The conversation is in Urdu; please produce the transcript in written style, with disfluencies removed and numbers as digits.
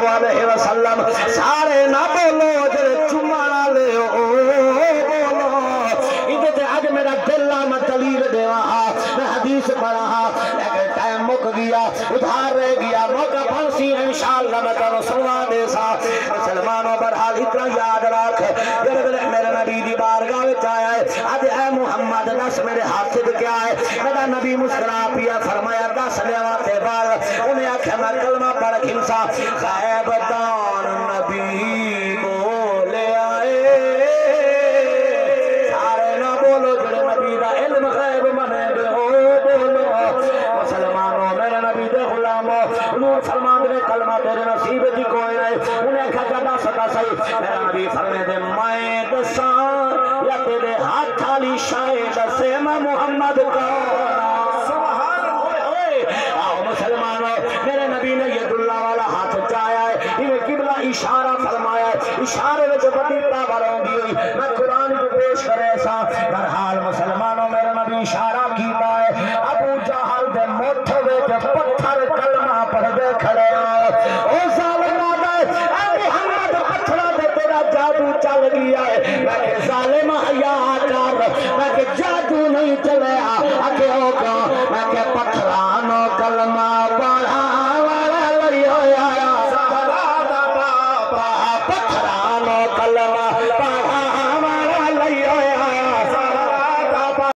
علیہ وسلم سارے نہ بولو جڑے چمانا لے او بولو ادھے تے اج میرا دل میں دلیل دیوا میں حدیث پڑھا لیکن ٹائم مک گیا ادھار رہ گیا موقع پھنسی انشاءاللہ میں تانوں سنوا دے سا مسلمانوں برحال اتنا یاد رکھ جڑے میرے نبی دی بارگاہ وچ آیا ہے اج اے محمد دس میرے ہاتھ تے کیا ہے میرا نبی مسکرا پیا فرمایا دس لیوا تے بعد انہیں آکھیا میں کلمہ پڑھ کھنسا غائب دان نبی بولے آئے سارے نہ بولو جڑے نبی دا علم غیب منے دے ہو بولو مسلمانوں میرے نبی دے غلاموں حضور فرمان دے کلمہ تیرے نصیب جی کوئی نہیں انہیں کہا جدا سکا صحیح میرا نبی فرمے دے میں دسان یا تیرے ہاتھ والی شاید سے میں محمد کا مسلمانوں میرے نبی نے ید اللہ والا ہاتھ چایا ہے انہیں قبلہ اشارہ فرمایا ہے اشارے میں جو بڑی پاور ہوں گی میں قرآن کو پیش کرے سا برحال مسلمانوں میرے نبی اشارہ کیتا ہے ابو جہل دے موٹھے دے جو پتھر کلمہ پڑھ دے کھڑے آئے او ظالم آدھے اے محمد پتھرہ دے تیرا جادو چل گیا ہے میں کہ ظالم حیاء کر میں کہ جادو نہیں چلے آکے او کام